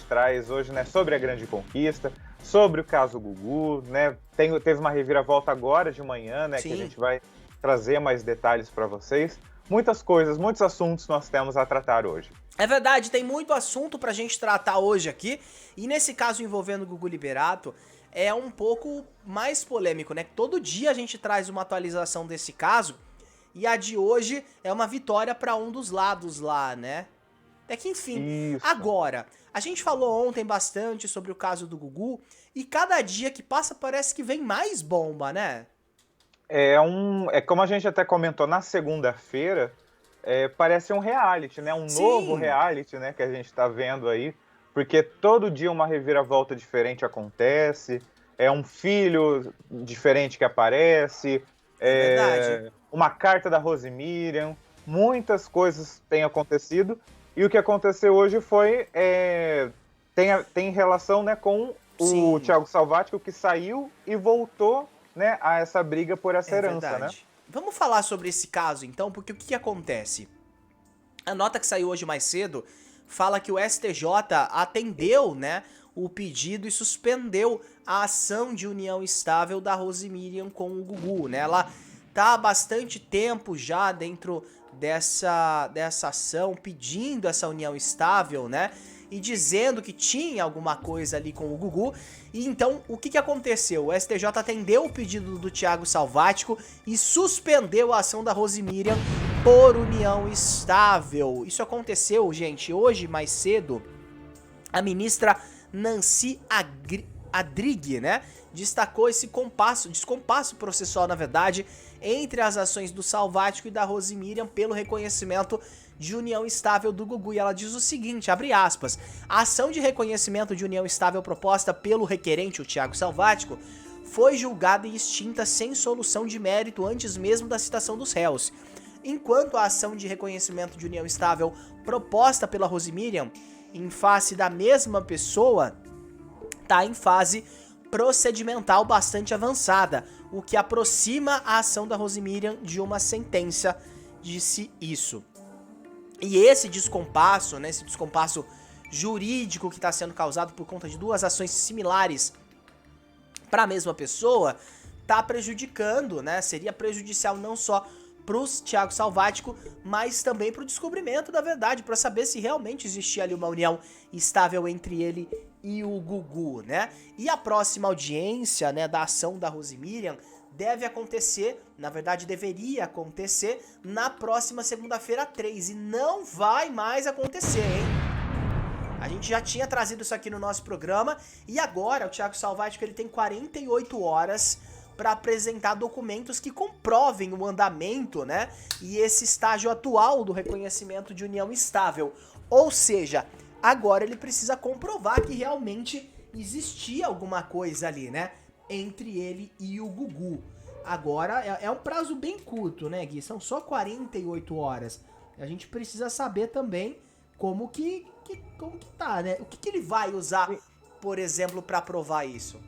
traz hoje, né, sobre a grande conquista, sobre o caso Gugu, né? Teve uma reviravolta agora de manhã, né, Sim. que a gente vai trazer mais detalhes para vocês. Muitas coisas, muitos assuntos nós temos a tratar hoje. É verdade, tem muito assunto pra gente tratar hoje aqui, e nesse caso envolvendo o Gugu Liberato, é um pouco mais polêmico, né? Todo dia a gente traz uma atualização desse caso, e a de hoje é uma vitória pra um dos lados lá, né? É que enfim, Isso. agora, a gente falou ontem bastante sobre o caso do Gugu, e cada dia que passa parece que vem mais bomba, né? É como a gente até comentou na segunda-feira, parece um reality, né? Um novo Sim, reality, né? Que a gente está vendo aí, porque todo dia uma reviravolta diferente acontece, é um filho diferente que aparece, é verdade. uma carta da Rose Miriam, muitas coisas têm acontecido, e o que aconteceu hoje foi, tem relação, né, com o Sim. Thiago Salvático, que saiu e voltou, né, a essa briga por essa É herança, né? verdade. Vamos falar sobre esse caso então, porque o que acontece? A nota que saiu hoje mais cedo fala que o STJ atendeu, né, o pedido e suspendeu a ação de união estável da Rose Miriam com o Gugu, né? Ela tá há bastante tempo já dentro dessa ação, pedindo essa união estável, né? E dizendo que tinha alguma coisa ali com o Gugu. E então, o que aconteceu? O STJ atendeu o pedido do Thiago Salvático e suspendeu a ação da Rose Miriam por união estável. Isso aconteceu, gente, hoje mais cedo. A ministra Nancy Adrighi, né, destacou esse descompasso processual, na verdade, entre as ações do Salvático e da Rose Miriam pelo reconhecimento de união estável do Gugu. E ela diz o seguinte, abre aspas, a ação de reconhecimento de união estável proposta pelo requerente, o Thiago Salvático, foi julgada e extinta sem solução de mérito antes mesmo da citação dos réus. Enquanto a ação de reconhecimento de união estável proposta pela Rose Miriam, em face da mesma pessoa, está em fase procedimental bastante avançada, o que aproxima a ação da Rose Miriam de uma sentença, disse isso. E esse descompasso, né, esse descompasso jurídico que está sendo causado por conta de duas ações similares para a mesma pessoa, está prejudicando, né, seria prejudicial não só pro Thiago Salvático, mas também pro descobrimento da verdade, para saber se realmente existia ali uma união estável entre ele e o Gugu, né? E a próxima audiência, né, da ação da Rose Miriam deve acontecer, na verdade deveria acontecer, na próxima segunda-feira 3, e não vai mais acontecer, hein? A gente já tinha trazido isso aqui no nosso programa, e agora o Thiago Salvático ele tem 48 horas para apresentar documentos que comprovem o andamento, né, e esse estágio atual do reconhecimento de união estável. Ou seja, agora ele precisa comprovar que realmente existia alguma coisa ali, né, entre ele e o Gugu. Agora é um prazo bem curto, né, Gui? São só 48 horas. A gente precisa saber também como que tá, né? O que ele vai usar, por exemplo, para provar isso?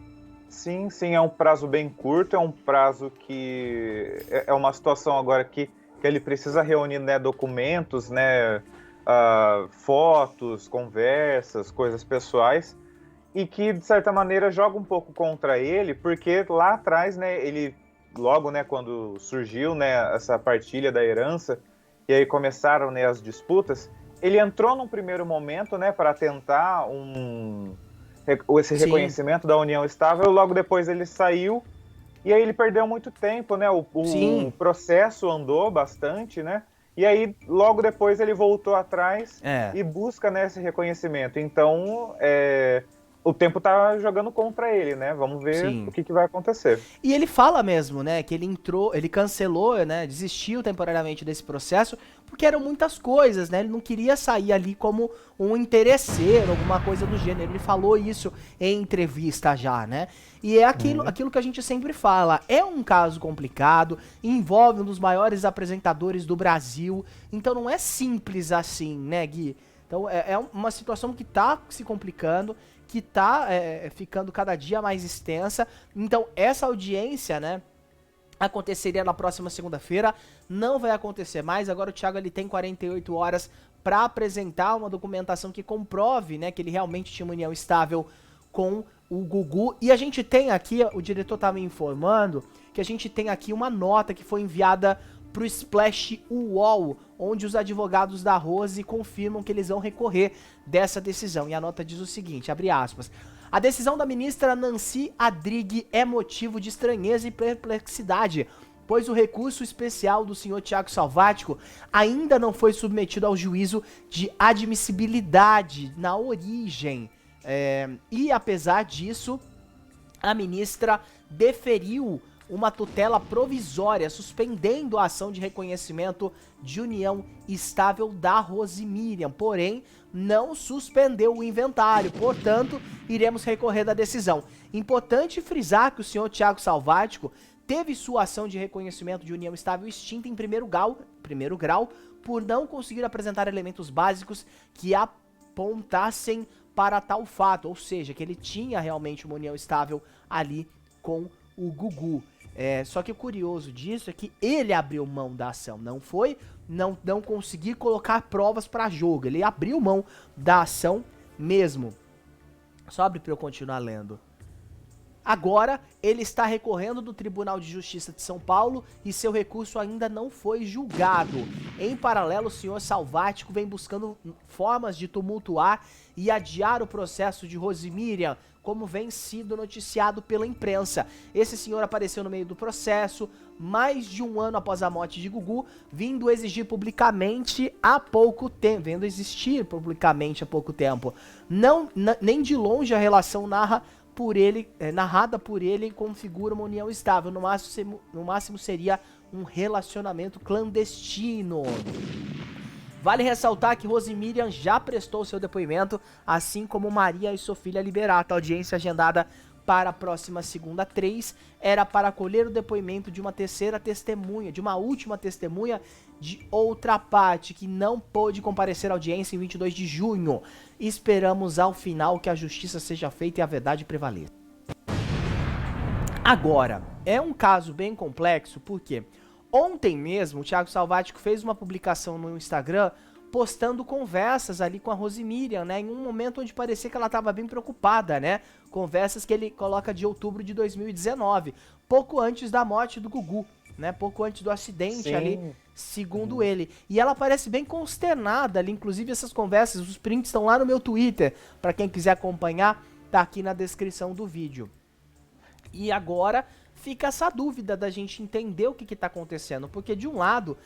Sim, sim, é um prazo bem curto, é um prazo que é uma situação agora que ele precisa reunir, né, documentos, né, fotos, conversas, coisas pessoais, e que, de certa maneira, joga um pouco contra ele, porque lá atrás, né, ele, logo, né, quando surgiu, né, essa partilha da herança, e aí começaram, né, as disputas, ele entrou num primeiro momento, né, para tentar esse Sim, reconhecimento da união estável, logo depois ele saiu, e aí ele perdeu muito tempo, né? O sim. processo andou bastante, né? E aí, logo depois, ele voltou atrás É. e busca, né, esse reconhecimento. Então, o tempo tá jogando contra ele, né? Vamos ver o Sim. que vai acontecer. E ele fala mesmo, né, que ele entrou, ele cancelou, né, desistiu temporariamente desse processo, porque eram muitas coisas, né, ele não queria sair ali como um interesseiro, alguma coisa do gênero, ele falou isso em entrevista já, né, e é Uhum. aquilo que a gente sempre fala, é um caso complicado, envolve um dos maiores apresentadores do Brasil, então não é simples assim, né, Gui? Então é uma situação que tá se complicando, que tá ficando cada dia mais extensa. Então essa audiência, né, aconteceria na próxima segunda-feira, não vai acontecer mais. Agora o Thiago ele tem 48 horas para apresentar uma documentação que comprove, né, que ele realmente tinha uma união estável com o Gugu. E a gente tem aqui, o diretor tá me informando, que a gente tem aqui uma nota que foi enviada pro Splash UOL, onde os advogados da Rose confirmam que eles vão recorrer dessa decisão. E a nota diz o seguinte, abre aspas: a decisão da ministra Nancy Adrighi é motivo de estranheza e perplexidade, pois o recurso especial do senhor Thiago Salvático ainda não foi submetido ao juízo de admissibilidade na origem. E apesar disso, a ministra deferiu uma tutela provisória, suspendendo a ação de reconhecimento de união estável da Rose Miriam, porém não suspendeu o inventário, portanto, iremos recorrer da decisão. Importante frisar que o senhor Thiago Salvático teve sua ação de reconhecimento de união estável extinta em primeiro grau por não conseguir apresentar elementos básicos que apontassem para tal fato, ou seja, que ele tinha realmente uma união estável ali com o Gugu. Só que o curioso disso é que ele abriu mão da ação, não conseguir colocar provas para jogo, ele abriu mão da ação mesmo. Só abre para eu continuar lendo. Agora, ele está recorrendo do Tribunal de Justiça de São Paulo e seu recurso ainda não foi julgado. Em paralelo, o senhor Salvático vem buscando formas de tumultuar e adiar o processo de Rose Miriam, como vem sido noticiado pela imprensa. Esse senhor apareceu no meio do processo, mais de um ano após a morte de Gugu, vindo existir publicamente há pouco tempo. Nem de longe a relação narrada por ele configura uma união estável, no máximo seria um relacionamento clandestino. Vale ressaltar que Rose Miriam já prestou seu depoimento, assim como Maria e Sofia Liberato. A audiência agendada para a próxima segunda, 3, era para colher o depoimento de uma terceira testemunha, de uma última testemunha de outra parte, que não pôde comparecer à audiência em 22 de junho. Esperamos ao final que a justiça seja feita e a verdade prevaleça. Agora, é um caso bem complexo, porque ontem mesmo o Thiago Salvático fez uma publicação no Instagram postando conversas ali com a Rose Miriam, né, em um momento onde parecia que ela estava bem preocupada, né, conversas que ele coloca de outubro de 2019, pouco antes da morte do Gugu, né, pouco antes do acidente. Sim. Ali, segundo ele. E ela parece bem consternada ali, inclusive essas conversas, os prints estão lá no meu Twitter, para quem quiser acompanhar, tá aqui na descrição do vídeo. E agora fica essa dúvida da gente entender o que está acontecendo, porque de um lado,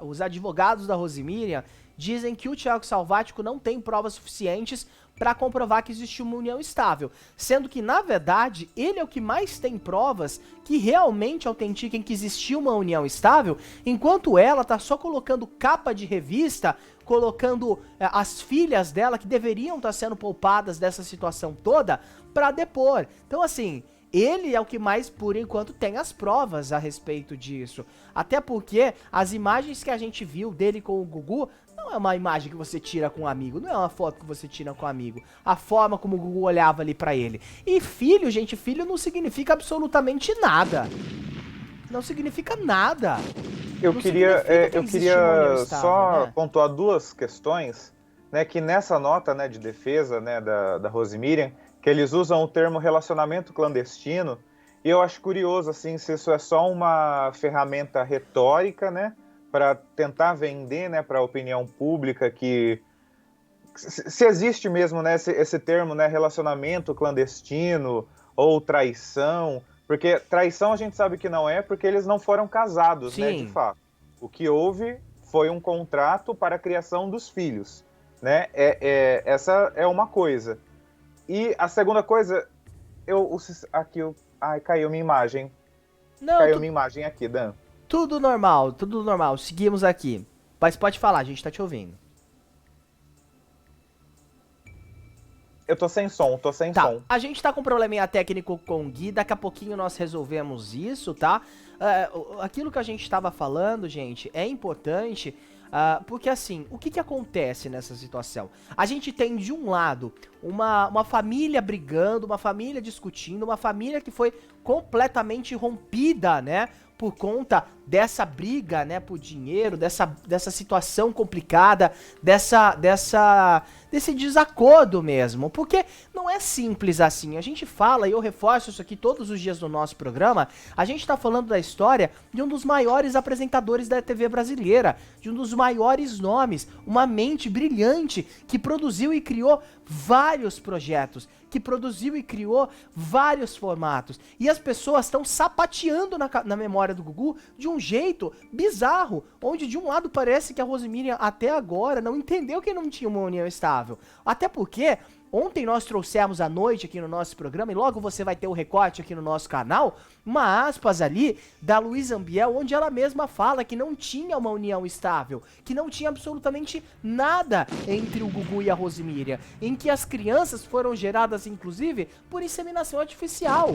os advogados da Rose Miriam dizem que o Thiago Salvático não tem provas suficientes para comprovar que existe uma união estável, sendo que, na verdade, ele é o que mais tem provas que realmente autentiquem que existiu uma união estável, enquanto ela tá só colocando capa de revista, colocando as filhas dela, que deveriam estar sendo poupadas dessa situação toda, para depor. Então, assim, ele é o que mais, por enquanto, tem as provas a respeito disso. Até porque as imagens que a gente viu dele com o Gugu não é uma imagem que você tira com um amigo, não é uma foto que você tira com um amigo. A forma como o Gugu olhava ali pra ele. E filho, gente, filho não significa absolutamente nada. Não significa nada. Eu queria só pontuar duas questões, né, que nessa nota, né, de defesa, né, da Rose Miriam, que eles usam o termo relacionamento clandestino, e eu acho curioso, assim, se isso é só uma ferramenta retórica, né, para tentar vender, né, para a opinião pública que se existe mesmo, né, esse termo, né, relacionamento clandestino ou traição, porque traição a gente sabe que não é, porque eles não foram casados, né, de fato. O que houve foi um contrato para a criação dos filhos, né, essa é uma coisa. E a segunda coisa, caiu minha imagem. Não, caiu minha imagem aqui, Dan. Tudo normal, seguimos aqui. Mas pode falar, a gente tá te ouvindo. Eu tô sem som. A gente tá com um probleminha técnico com o Gui, daqui a pouquinho nós resolvemos isso, tá? Aquilo que a gente tava falando, gente, é importante, porque assim, o que acontece nessa situação? A gente tem de um lado uma família brigando, uma família discutindo, uma família que foi completamente rompida, né? Por conta dessa briga, né, por dinheiro, dessa situação complicada, desse desacordo mesmo. Porque não é simples assim. A gente fala, e eu reforço isso aqui todos os dias no nosso programa, a gente tá falando da história de um dos maiores apresentadores da TV brasileira, de um dos maiores nomes, uma mente brilhante que produziu e criou vários projetos, que produziu e criou vários formatos. E as pessoas estão sapateando na memória do Gugu de um jeito bizarro, onde de um lado parece que a Rosemiriam até agora não entendeu que não tinha uma união estável. Até porque ontem nós trouxemos à noite aqui no nosso programa, e logo você vai ter o recorte aqui no nosso canal, uma aspas ali da Luísa Ambiel, onde ela mesma fala que não tinha uma união estável, que não tinha absolutamente nada entre o Gugu e a Rosemiriam, em que as crianças foram geradas, inclusive, por inseminação artificial.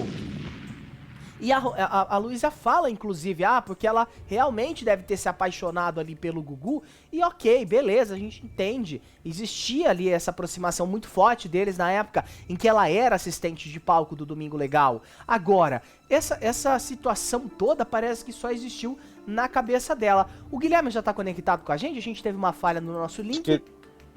E a Luísa fala, inclusive, porque ela realmente deve ter se apaixonado ali pelo Gugu. E ok, beleza, a gente entende. Existia ali essa aproximação muito forte deles na época em que ela era assistente de palco do Domingo Legal. Agora, essa situação toda parece que só existiu na cabeça dela. O Guilherme já tá conectado com a gente teve uma falha no nosso link.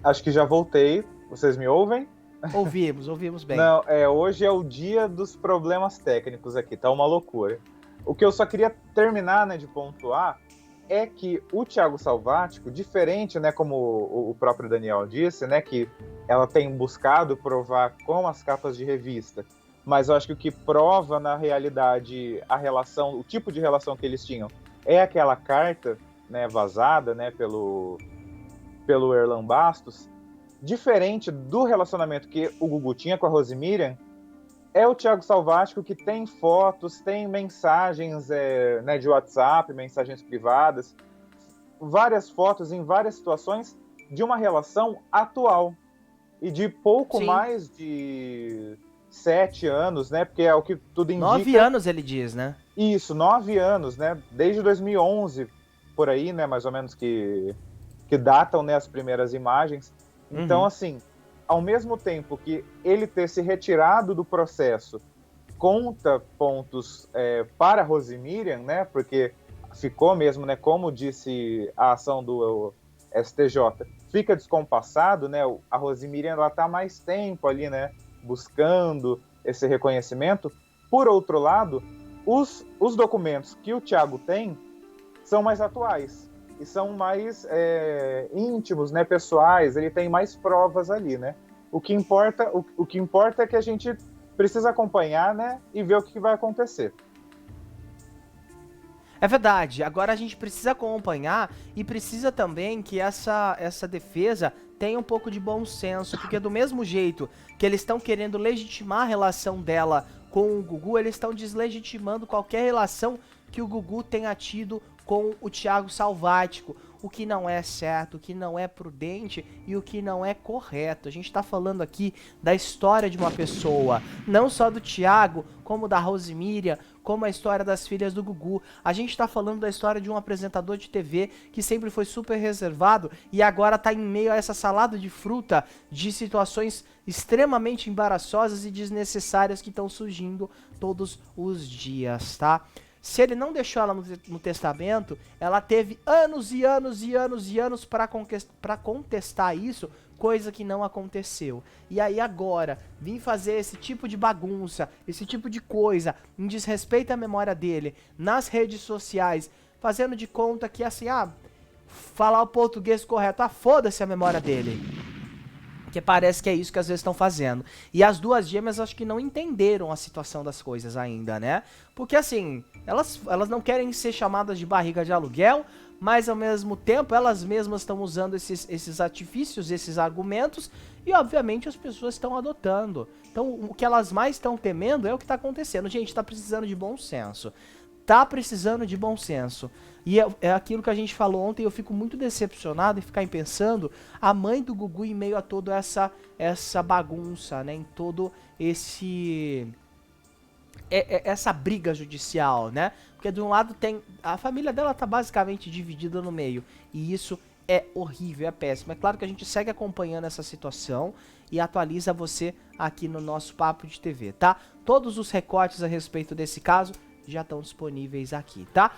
Acho que já voltei. Vocês me ouvem? Ouvimos bem. Não, hoje é o dia dos problemas técnicos aqui, tá uma loucura. O que eu só queria terminar, né, de pontuar, é que o Thiago Salvático, diferente, né, como o próprio Daniel disse, né, que ela tem buscado provar com as capas de revista, mas eu acho que o que prova na realidade a relação, o tipo de relação que eles tinham, é aquela carta, né, vazada, né, pelo Erlan Bastos. Diferente do relacionamento que o Gugu tinha com a Rosemiriam, é o Thiago Salvático que tem fotos, tem mensagens né, de WhatsApp, mensagens privadas, várias fotos em várias situações de uma relação atual e de pouco mais de 7 anos, né? Porque é o que tudo indica. 9 anos ele diz, né? Isso, 9 anos, né? Desde 2011, por aí, né? Mais ou menos que datam, né, as primeiras imagens. Então, assim, ao mesmo tempo que ele ter se retirado do processo conta pontos para Rosemiriam, né? Porque ficou mesmo, né? Como disse a ação do STJ, fica descompassado, né? A Rosemiriam, ela tá mais tempo ali, né? Buscando esse reconhecimento. Por outro lado, os documentos que o Thiago tem são mais atuais. E são mais íntimos, né, pessoais, ele tem mais provas ali, né? O que importa é que a gente precisa acompanhar, né, e ver o que vai acontecer. É verdade, agora a gente precisa acompanhar e precisa também que essa defesa tenha um pouco de bom senso, porque do mesmo jeito que eles estão querendo legitimar a relação dela com o Gugu, eles estão deslegitimando qualquer relação que o Gugu tenha tido com o Thiago Salvático, o que não é certo, o que não é prudente e o que não é correto. A gente tá falando aqui da história de uma pessoa, não só do Thiago, como da Rosemiriam, como a história das filhas do Gugu. A gente tá falando da história de um apresentador de TV que sempre foi super reservado e agora tá em meio a essa salada de fruta de situações extremamente embaraçosas e desnecessárias que estão surgindo todos os dias, tá? Se ele não deixou ela no testamento, ela teve anos e anos e anos e anos para contestar isso, coisa que não aconteceu. E aí agora, vim fazer esse tipo de bagunça, esse tipo de coisa, em desrespeito à memória dele, nas redes sociais, fazendo de conta que assim, falar o português correto, foda-se a memória dele. Porque parece que é isso que às vezes estão fazendo. E as duas gêmeas acho que não entenderam a situação das coisas ainda, né? Porque assim, elas não querem ser chamadas de barriga de aluguel, mas ao mesmo tempo elas mesmas estão usando esses artifícios, esses argumentos, e obviamente as pessoas estão adotando. Então o que elas mais estão temendo é o que está acontecendo. Gente, tá precisando de bom senso. Tá precisando de bom senso. E é aquilo que a gente falou ontem, eu fico muito decepcionado em ficar pensando a mãe do Gugu em meio a toda essa bagunça, né? Em todo essa briga judicial, né? Porque de um lado tem... A família dela tá basicamente dividida no meio. E isso é horrível, é péssimo. É claro que a gente segue acompanhando essa situação e atualiza você aqui no nosso Papo de TV, tá? Todos os recortes a respeito desse caso já estão disponíveis aqui, tá?